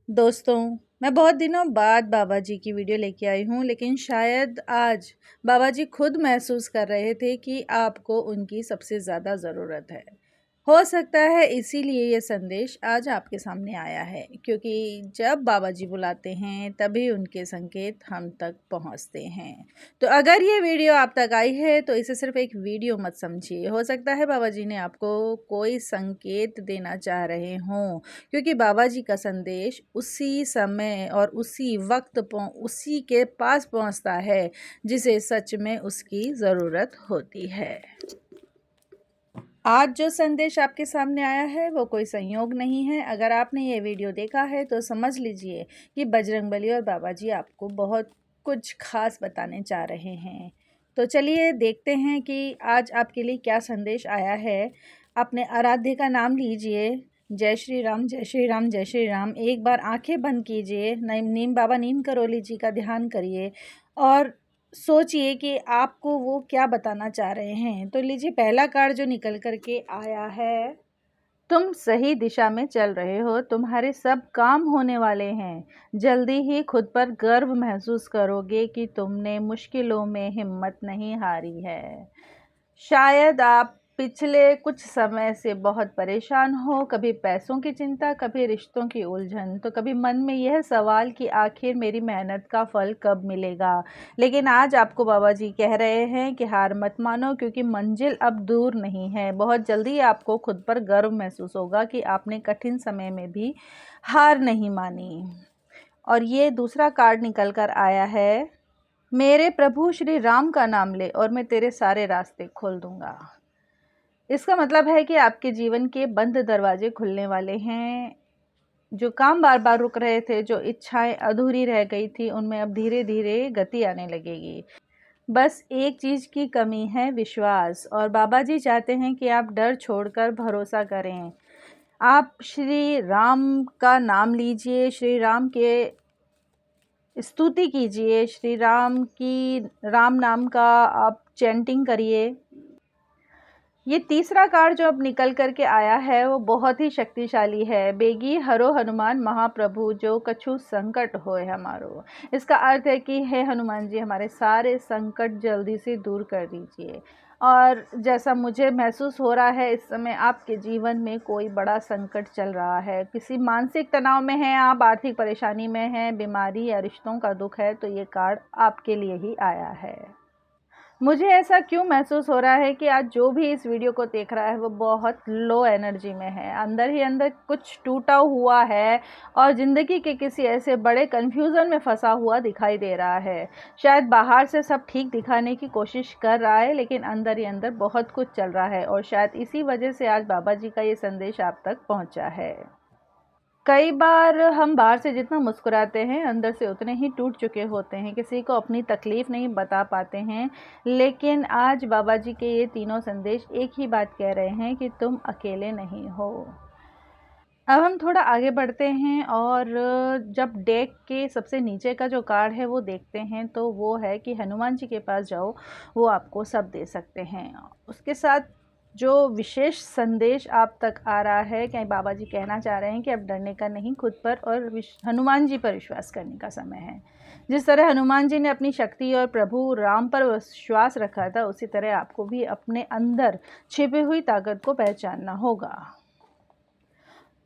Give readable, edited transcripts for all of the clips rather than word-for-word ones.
दोस्तों, मैं बहुत दिनों बाद बाबा जी की वीडियो लेके आई हूँ, लेकिन शायद आज बाबा जी खुद महसूस कर रहे थे कि आपको उनकी सबसे ज़्यादा ज़रूरत है। हो सकता है इसीलिए ये संदेश आज आपके सामने आया है, क्योंकि जब बाबा जी बुलाते हैं तभी उनके संकेत हम तक पहुँचते हैं। तो अगर ये वीडियो आप तक आई है तो इसे सिर्फ एक वीडियो मत समझिए। हो सकता है बाबा जी ने आपको कोई संकेत देना चाह रहे हों, क्योंकि बाबा जी का संदेश उसी समय और उसी वक्त उसी के पास पहुंचता है जिसे सच में उसकी ज़रूरत होती है। आज जो संदेश आपके सामने आया है वो कोई संयोग नहीं है। अगर आपने ये वीडियो देखा है तो समझ लीजिए कि बजरंगबली और बाबा जी आपको बहुत कुछ खास बताने चाह रहे हैं। तो चलिए देखते हैं कि आज आपके लिए क्या संदेश आया है। अपने आराध्य का नाम लीजिए। जय श्री राम, जय श्री राम, जय श्री राम। एक बार आंखें बंद कीजिए, नीम बाबा नीम करोली जी का ध्यान करिए और सोचिए कि आपको वो क्या बताना चाह रहे हैं। तो लीजिए, पहला कार्ड जो निकल कर के आया है, तुम सही दिशा में चल रहे हो, तुम्हारे सब काम होने वाले हैं। जल्दी ही खुद पर गर्व महसूस करोगे कि तुमने मुश्किलों में हिम्मत नहीं हारी है। शायद आप पिछले कुछ समय से बहुत परेशान हो, कभी पैसों की चिंता, कभी रिश्तों की उलझन, तो कभी मन में यह सवाल कि आखिर मेरी मेहनत का फल कब मिलेगा। लेकिन आज आपको बाबा जी कह रहे हैं कि हार मत मानो, क्योंकि मंजिल अब दूर नहीं है। बहुत जल्दी आपको खुद पर गर्व महसूस होगा कि आपने कठिन समय में भी हार नहीं मानी। और ये दूसरा कार्ड निकल कर आया है, मेरे प्रभु श्री राम का नाम ले और मैं तेरे सारे रास्ते खोल दूंगा। इसका मतलब है कि आपके जीवन के बंद दरवाजे खुलने वाले हैं। जो काम बार बार रुक रहे थे, जो इच्छाएं अधूरी रह गई थी, उनमें अब धीरे धीरे गति आने लगेगी। बस एक चीज़ की कमी है, विश्वास। और बाबा जी चाहते हैं कि आप डर छोड़कर भरोसा करें। आप श्री राम का नाम लीजिए, श्री राम के स्तुति कीजिए, श्री राम की राम नाम का आप चैंटिंग करिए। ये तीसरा कार्ड जो अब निकल कर के आया है वो बहुत ही शक्तिशाली है। बेगी हरो हनुमान महाप्रभु, जो कछु संकट होए हमारो। इसका अर्थ है कि हे हनुमान जी, हमारे सारे संकट जल्दी से दूर कर दीजिए। और जैसा मुझे महसूस हो रहा है, इस समय आपके जीवन में कोई बड़ा संकट चल रहा है। किसी मानसिक तनाव में हैं आप, आर्थिक परेशानी में हैं, बीमारी या रिश्तों का दुख है, तो ये कार्ड आपके लिए ही आया है। मुझे ऐसा क्यों महसूस हो रहा है कि आज जो भी इस वीडियो को देख रहा है वो बहुत लो एनर्जी में है। अंदर ही अंदर कुछ टूटा हुआ है और ज़िंदगी के किसी ऐसे बड़े कन्फ्यूज़न में फंसा हुआ दिखाई दे रहा है। शायद बाहर से सब ठीक दिखाने की कोशिश कर रहा है, लेकिन अंदर ही अंदर बहुत कुछ चल रहा है। और शायद इसी वजह से आज बाबा जी का ये संदेश आप तक पहुँचा है। कई बार हम बाहर से जितना मुस्कुराते हैं, अंदर से उतने ही टूट चुके होते हैं। किसी को अपनी तकलीफ़ नहीं बता पाते हैं। लेकिन आज बाबा जी के ये तीनों संदेश एक ही बात कह रहे हैं कि तुम अकेले नहीं हो। अब हम थोड़ा आगे बढ़ते हैं और जब डेक के सबसे नीचे का जो कार्ड है वो देखते हैं, तो वो है कि हनुमान जी के पास जाओ, वो आपको सब दे सकते हैं। उसके साथ जो विशेष संदेश आप तक आ रहा है, क्या बाबा जी कहना चाह रहे हैं कि अब डरने का नहीं, खुद पर और हनुमान जी पर विश्वास करने का समय है। जिस तरह हनुमान जी ने अपनी शक्ति और प्रभु राम पर विश्वास रखा था, उसी तरह आपको भी अपने अंदर छिपी हुई ताकत को पहचानना होगा।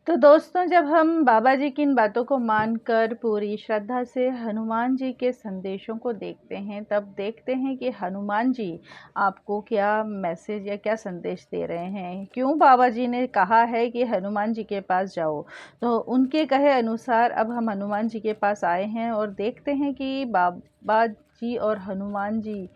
तो दोस्तों, जब हम बाबा जी की इन बातों को मानकर पूरी श्रद्धा से हनुमान जी के संदेशों को देखते हैं, तब देखते हैं कि हनुमान जी आपको क्या मैसेज या क्या संदेश दे रहे हैं। क्यों बाबा जी ने कहा है कि हनुमान जी के पास जाओ, तो उनके कहे अनुसार अब हम हनुमान जी के पास आए हैं और देखते हैं कि बाबा जी और हनुमान जी,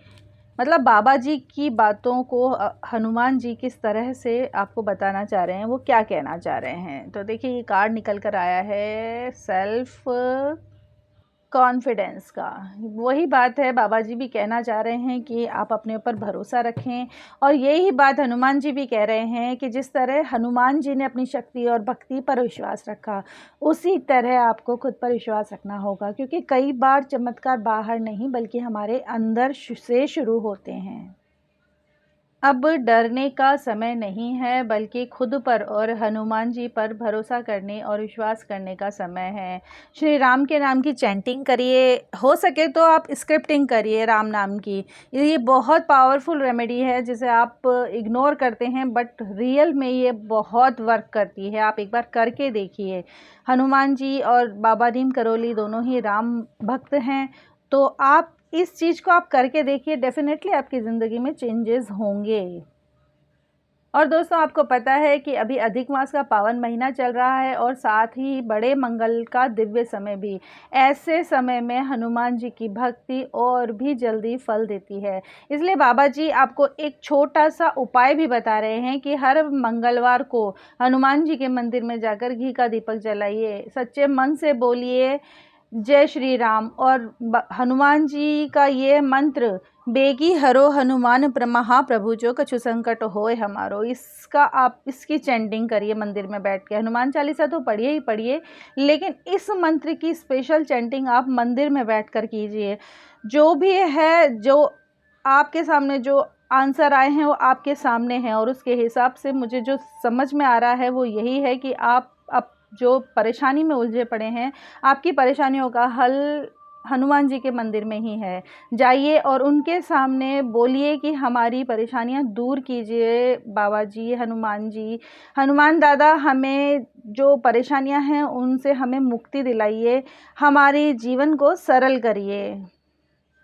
मतलब बाबा जी की बातों को हनुमान जी किस तरह से आपको बताना चाह रहे हैं, वो क्या कहना चाह रहे हैं। तो देखिए, ये कार्ड निकल कर आया है सेल्फ कॉन्फिडेंस का। वही बात है, बाबा जी भी कहना चाह रहे हैं कि आप अपने ऊपर भरोसा रखें। और यही बात हनुमान जी भी कह रहे हैं कि जिस तरह हनुमान जी ने अपनी शक्ति और भक्ति पर विश्वास रखा, उसी तरह आपको खुद पर विश्वास रखना होगा। क्योंकि कई बार चमत्कार बाहर नहीं बल्कि हमारे अंदर से शुरू होते हैं। अब डरने का समय नहीं है, बल्कि खुद पर और हनुमान जी पर भरोसा करने और विश्वास करने का समय है। श्री राम के नाम की चैंटिंग करिए, हो सके तो आप स्क्रिप्टिंग करिए राम नाम की। ये बहुत पावरफुल रेमेडी है जिसे आप इग्नोर करते हैं, बट रियल में ये बहुत वर्क करती है। आप एक बार करके देखिए। हनुमान जी और बाबा नीम करोली दोनों ही राम भक्त हैं, तो आप इस चीज़ को आप करके देखिए, डेफिनेटली आपकी ज़िंदगी में चेंजेस होंगे। और दोस्तों, आपको पता है कि अभी अधिक मास का पावन महीना चल रहा है और साथ ही बड़े मंगल का दिव्य समय भी। ऐसे समय में हनुमान जी की भक्ति और भी जल्दी फल देती है। इसलिए बाबा जी आपको एक छोटा सा उपाय भी बता रहे हैं कि हर मंगलवार को हनुमान जी के मंदिर में जाकर घी का दीपक जलाइए, सच्चे मन से बोलिए जय श्री राम, और हनुमान जी का ये मंत्र, बेगी हरो हनुमान महाप्रभु जो कछु संकट होए हमारो, इसका आप इसकी चैंटिंग करिए मंदिर में बैठ के। हनुमान चालीसा तो पढ़िए ही पढ़िए, लेकिन इस मंत्र की स्पेशल चैंटिंग आप मंदिर में बैठ कर कीजिए। जो भी है, जो आपके सामने जो आंसर आए हैं वो आपके सामने हैं, और उसके हिसाब से मुझे जो समझ में आ रहा है वो यही है कि आप जो परेशानी में उलझे पड़े हैं, आपकी परेशानियों का हल हनुमान जी के मंदिर में ही है। जाइए और उनके सामने बोलिए कि हमारी परेशानियां दूर कीजिए बाबा जी, हनुमान जी, हनुमान दादा, हमें जो परेशानियां हैं उनसे हमें मुक्ति दिलाइए, हमारे जीवन को सरल करिए।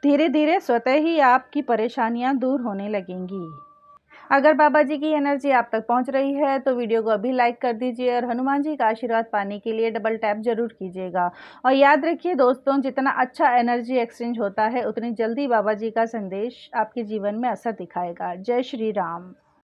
धीरे धीरे स्वतः ही आपकी परेशानियां दूर होने लगेंगी। अगर बाबा जी की एनर्जी आप तक पहुंच रही है तो वीडियो को अभी लाइक कर दीजिए, और हनुमान जी का आशीर्वाद पाने के लिए डबल टैप जरूर कीजिएगा। और याद रखिए दोस्तों, जितना अच्छा एनर्जी एक्सचेंज होता है, उतनी जल्दी बाबा जी का संदेश आपके जीवन में असर दिखाएगा। जय श्री राम।